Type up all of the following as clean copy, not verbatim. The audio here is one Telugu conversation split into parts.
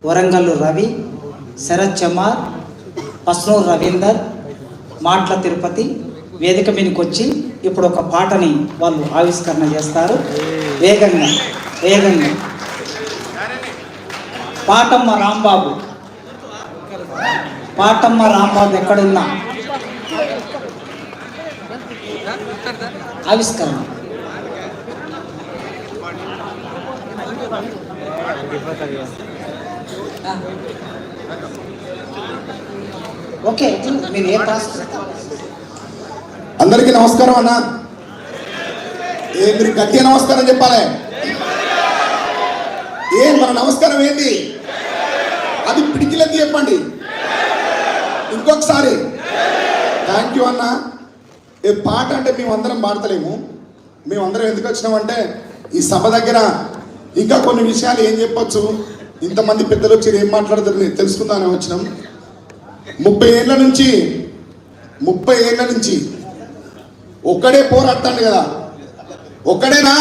వరంగల్లు రవి, శరత్ చమార్, పస్నూర్ రవీందర్, మాట్ల తిరుపతి వేదిక మీదకి వచ్చి ఇప్పుడు ఒక పాటని వాళ్ళు ఆవిష్కరణ చేస్తారు. వేగంగా వేగంగా పాటమ్మ రాంబాబు, పాటమ్మ రాంబాబు ఎక్కడున్నా ఆవిష్కరణ. ఓకే, మీరు ఏ టాస్క్? అందరికీ నమస్కారం అన్న. మీరు గట్టిగా నమస్కారం చెప్పాలి. మన నమస్కారం ఏంటి? అది పిడికిలెత్తి చెప్పండి ఇంకొకసారి. థ్యాంక్ యూ అన్న. ఈ పాట అంటే మేమందరం పాడతలేము. మేమందరం ఎందుకు వచ్చినామంటే ఈ సభ దగ్గర ఇంకా కొన్ని విషయాలు ఏం చెప్పొచ్చు, ఇంతమంది పెద్దలు వచ్చి ఏం మాట్లాడతారు తెలుసుకుందామని వచ్చినాం. 30 ఏళ్ళ నుంచి ఒక్కడే పోరాడతాడు కదా. ఒక్కడేనా?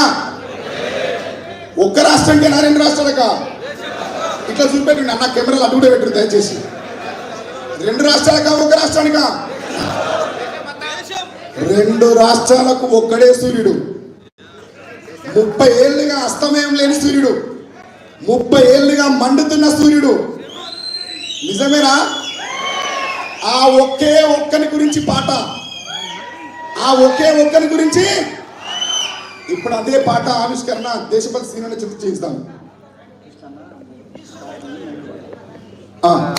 ఒక్క రాష్ట్రానికేనా, 2 రాష్ట్రాలకా? ఇట్లా చూపెట్టండి అన్న, కెమెరాలు అటు కూడా పెట్టరు దయచేసి. 2 రాష్ట్రాలకా, ఒక రాష్ట్రానికా? 2 రాష్ట్రాలకు ఒక్కడే సూర్యుడు. 30 ఏళ్ళుగా అస్తమయం లేని సూర్యుడు, 30 ఏళ్ళుగా మండుతున్న సూర్యుడు. నిజమేనా? ఆ ఒకే ఒక్కని గురించి పాట, ఆ ఒకే ఒక్కని గురించి ఇప్పుడు అదే పాట ఆవిష్కరణ దేశపతి శ్రీనన్న చెప్తూ చేయిస్తాను.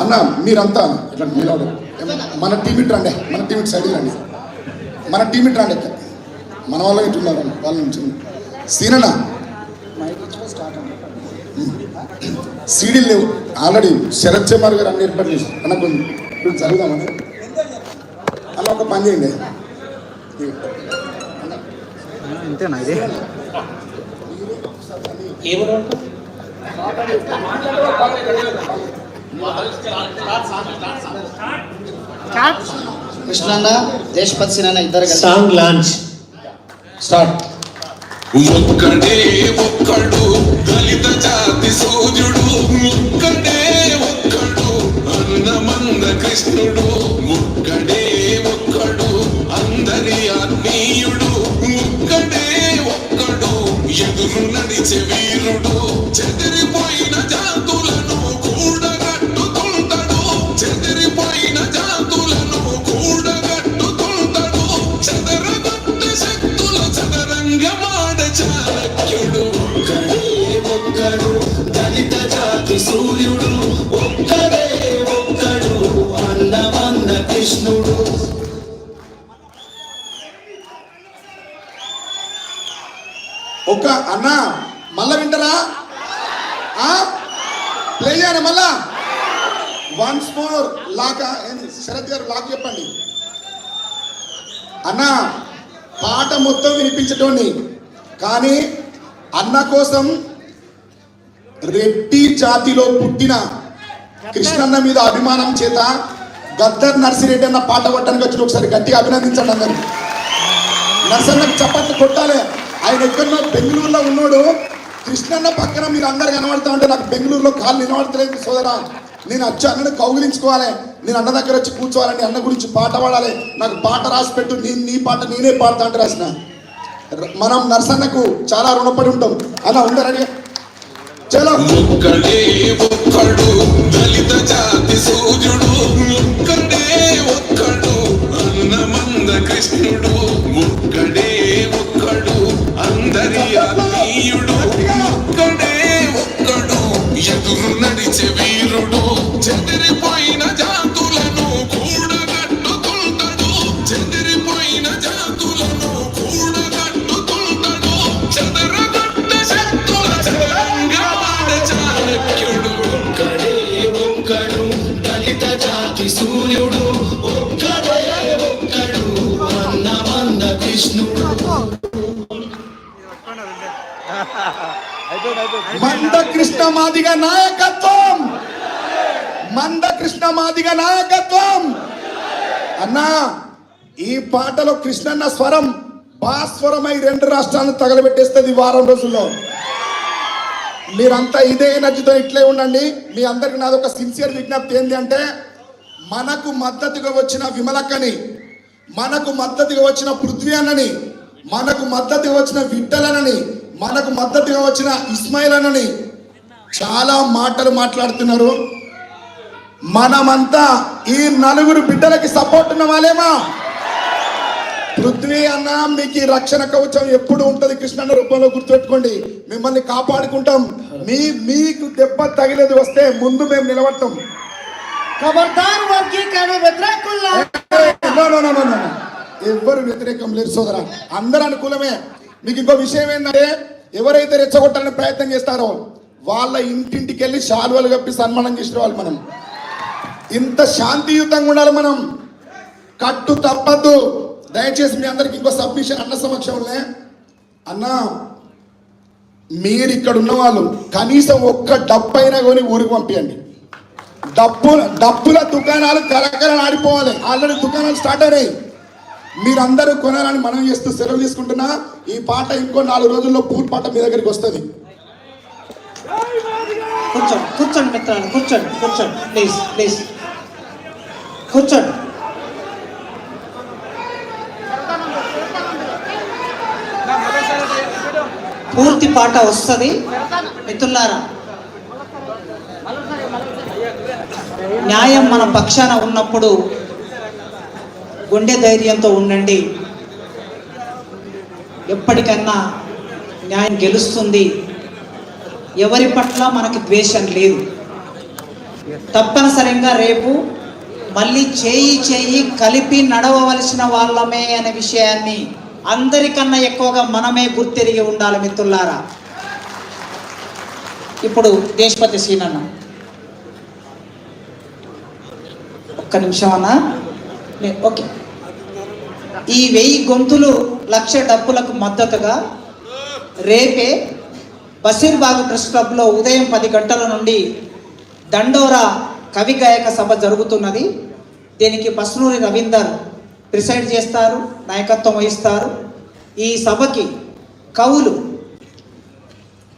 అన్న మీరంతా ఇట్లా నిలవడం, మన టీమిట్ రండి, మన టీమిట్ సైడ్ రండి, మన టీమిట్ రండి, మన వాళ్ళకి ఇట్టున్నారు వాళ్ళ నుంచి. శ్రీనన్న సీడీలు లేవు ఆల్రెడీ. శరత్ చమార్ గారు అన్ని ఏర్పాటు చేసి అన్న కొంచెం చదువుదామని అలా ఒక పని చేయండి. అంతేనా? ఇది కృష్ణన్న దేశపతి సినన్న ఇద్దరు సాంగ్ లాంచ్ స్టార్ట్. ఒక్కడే ఒక్కడు దళిత జాతి సూర్యుడు, ఒక్కడే ఒక్కడు అన్నమంద కృష్ణుడు, ఒక్కడే ఒక్కడు అందరి ఆత్మీయుడు, ఒక్కడే ఒక్కడు ఎదురు నడిచే వీరుడు, చెదిరిపోయిన జాతులను కూడగట్టుకుంటాడు, చెదిరిపోయిన జాతులను కూడగట్టుకుంటాడు, చెదరగొట్ట శక్తుల చదరంగమాడ చాణక్యుడు, ఒక్కడే ఒక్కడు దళిత జాతి సూర్యుడు, ఒక్కడే ఒక్కడు అన్నమంద కృష్ణుడు. ఒక అన్న మళ్ళా వింటారా? ప్లే చేయాలి మళ్ళా. వన్స్ మోర్ లాగా శరత్ గారు లాగా చెప్పండి అన్న. పాట మొత్తం వినిపించటోని కానీ అన్న కోసం రెడ్డి జాతిలో పుట్టిన కృష్ణన్న మీద అభిమానం చేత గద్దర్ నర్సిరెడ్డి అన్న పాట పట్టడానికి వచ్చిన ఒకసారి గట్టిగా అభినందించండి అందరు. నర్సన్నకు చప్పట్లు కొట్టాలి. ఆయన ఎక్కడో బెంగళూరులో ఉన్నాడు, కృష్ణన్న పక్కన మీరు అందరు కనబడతా ఉంటే నాకు బెంగళూరులో కాళ్ళు నిలబడతలేదు సోదరా. నేను వచ్చి అన్నను కౌగిలించుకోవాలి, నేను అన్న దగ్గర వచ్చి కూర్చోవాలని, అన్న గురించి పాట పాడాలి, నాకు పాట రాసి పెట్టు, నేను నీ పాట నేనే పాడతా అంటే రాసిన. మనం నర్సన్నకు చాలా రుణపడి ఉంటాం అన్న. ఉండరని చలో. ఒక్కడే ఒక్కడు దళిత జాతి సూర్యుడు, ఒక్కడే ఒక్కడు అన్నమంద కృష్ణుడు, ఒక్కడే ఒక్కడు అందరి ఆత్మీయుడు, ఒక్కడే ఒక్కడు ఎదురు నడిచే వీరుడు, చెదిరిపోయిన జాతులను కూడగట్టుకుంటాడు, చెదిరిపోయిన జాతులను కూడగట్టుకుంటాడు, చెదరగొట్ట శక్తుల చదరంగమాడ చాణక్యుడు, ఒక్కడే ఒక్కడు దళిత జాతి సూర్యుడు, ఒక్కడే ఒక్కడు అన్నమంద కృష్ణుడు. మందకృష్ణ మాదిగ నాయకత్వం, మందకృష్ణ మాదిగ నాయకత్వం. అన్నా ఈ పాటలో కృష్ణన్న స్వరం భాస్వరమై 2 రాష్ట్రాలను తగలబెట్టేస్తుంది వారం రోజుల్లో. మీరంతా ఇదే ఎనర్జీతో ఇట్లే ఉండండి. మీ అందరికి నాది ఒక సిన్సియర్ విజ్ఞప్తి ఏంటి అంటే, మనకు మద్దతుగా వచ్చిన విమలక్కని, మనకు మద్దతుగా వచ్చిన పృథ్వీ అన్నని, మనకు మద్దతుగా వచ్చిన విఠలనని, మనకు మద్దతుగా వచ్చిన ఇస్మాయిల్ అన్నని చాలా మాటలు మాట్లాడుతున్నారు. మనమంతా ఈ నలుగురు బిడ్డలకి సపోర్ట్ ఉన్న వాళ్ళేమా? పృథ్వీ అన్న మీకు ఈ రక్షణ కవచం ఎప్పుడు ఉంటుంది కృష్ణన్న రూపంలో, గుర్తుపెట్టుకోండి. మిమ్మల్ని కాపాడుకుంటాం. మీకు దెబ్బ తగిలేది వస్తే ముందు మేము నిలబడతాం. ఖబర్దార్ వర్గీకరణ వ్యతిరేకుల్లా. ఎవరు వ్యతిరేకం లేరు సోదరా, అందరూ అనుకూలమే. మీకు ఇంకో విషయం ఏంటంటే, ఎవరైతే రెచ్చగొట్టాలని ప్రయత్నం చేస్తారో వాళ్ళ ఇంటింటికి వెళ్ళి శాలువలు కప్పి సన్మానం చేసిన వాళ్ళు మనం. ఇంత శాంతియుతంగా ఉండాలి మనం, కట్టు తప్పద్దు. దయచేసి మీ అందరికి ఇంకో సబ్మిషన్ అన్న సమక్షంలో, అన్న మీరు ఇక్కడ ఉన్న వాళ్ళు కనీసం ఒక్క డబ్బు అయినా కొని ఊరికి పంపించండి. డప్పుల దుకాణాలు కరకర ఆడిపోవాలి. ఆల్రెడీ దుకాణాలు స్టార్ట్ అయినాయి. మీరందరూ కొనాలని మనం చేస్తూ సెలవు తీసుకుంటున్నా. ఈ పాట ఇంకో 4 రోజుల్లో పూర్తి పాట మీ దగ్గరికి వస్తుంది. కూర్చోండి కూర్చోండి మిత్రులు, కూర్చోండి కూర్చోండి ప్లీజ్ ప్లీజ్ కూర్చోండి. పూర్తి పాట వస్తుంది మిత్రులారా. న్యాయం మన పక్షాన ఉన్నప్పుడు గుండె ధైర్యంతో ఉండండి. ఎప్పటికన్నా న్యాయం గెలుస్తుంది. ఎవరి పట్ల మనకి ద్వేషం లేదు. తప్పనిసరిగా రేపు మళ్ళీ చేయి కలిపి నడవవలసిన వాళ్ళమే అనే విషయాన్ని అందరికన్నా ఎక్కువగా మనమే గుర్తెరిగి ఉండాలి మిత్రులారా. ఇప్పుడు దేశపతి సీనన్న ఒక్క నిమిషం అన్నా. ఓకే, ఈ 1000 గొంతులు 1,00,000 డబ్బులకు మద్దతుగా రేపే బషీర్బాగ్ ప్రెస్ క్లబ్లో ఉదయం 10 గంటల నుండి దండోరా కవి గాయక సభ జరుగుతున్నది. దీనికి పస్నూరి రవీందర్ ప్రిసైడ్ చేస్తారు, నాయకత్వం వహిస్తారు. ఈ సభకి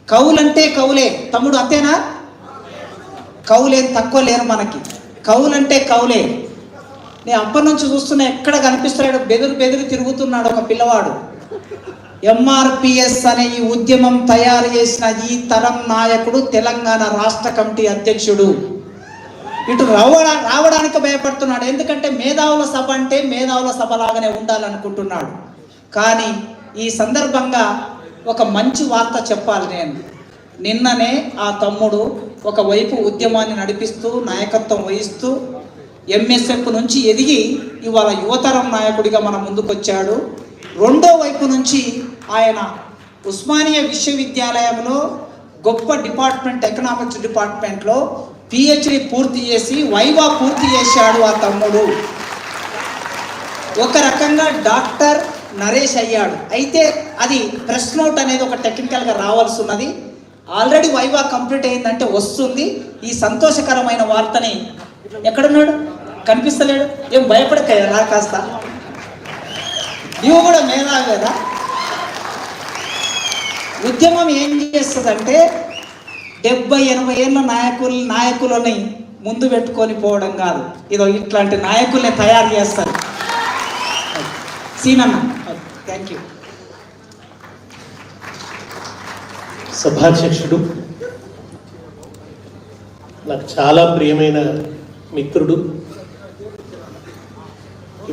కవులంటే కవులే తమ్ముడు, అంతేనా? కవులేం తక్కువ లేరు మనకి. కవులంటే కవులే. నేను అప్పటి నుంచి చూస్తున్నా, ఎక్కడ కనిపిస్తున్నాడు, బెదిరి తిరుగుతున్నాడు ఒక పిల్లవాడు. ఎంఆర్పిఎస్ అనే ఈ ఉద్యమం తయారు చేసిన ఈ తరం నాయకుడు తెలంగాణ రాష్ట్ర కమిటీ అధ్యక్షుడు. ఇటు రావడానికి భయపడుతున్నాడు. ఎందుకంటే మేధావుల సభ అంటే మేధావుల సభ లాగానే ఉండాలనుకుంటున్నాడు. కానీ ఈ సందర్భంగా ఒక మంచి వార్త చెప్పాలి నేను. నిన్ననే ఆ తమ్ముడు ఒకవైపు ఉద్యమాన్ని నడిపిస్తూ నాయకత్వం వహిస్తూ ఎంఎస్ఎఫ్ నుంచి ఎదిగి ఇవాళ యువతరం నాయకుడిగా మన ముందుకొచ్చాడు. రెండో వైపు నుంచి ఆయన ఉస్మానియా విశ్వవిద్యాలయంలో గొప్ప డిపార్ట్మెంట్, ఎకనామిక్స్ డిపార్ట్మెంట్లో పిహెచ్డి పూర్తి చేసి వైవా పూర్తి చేశాడు ఆ తమ్ముడు. ఒక రకంగా డాక్టర్ నరేష్ అయ్యాడు. అయితే అది ప్రెస్ నోట్ అనేది ఒక టెక్నికల్గా రావాల్సి ఉన్నది. ఆల్రెడీ వైవా కంప్లీట్ అయిందంటే వస్తుంది. ఈ సంతోషకరమైన వార్తని, ఎక్కడున్నాడు కనిపిస్తలేడు, ఏం భయపడకయ్యా రా కాస్త, నీవు కూడా మేధావి కదా. ఉద్యమం ఏం చేస్తుందంటే 70-80 ఏళ్ళ నాయకులని ముందు పెట్టుకొని పోవడం కాదు, ఇదో ఇట్లాంటి నాయకుల్ని తయారు చేస్తారు. సీనన్న, థ్యాంక్ యూ. సభాధ్యక్షుడు, నాకు చాలా ప్రియమైన మిత్రుడు,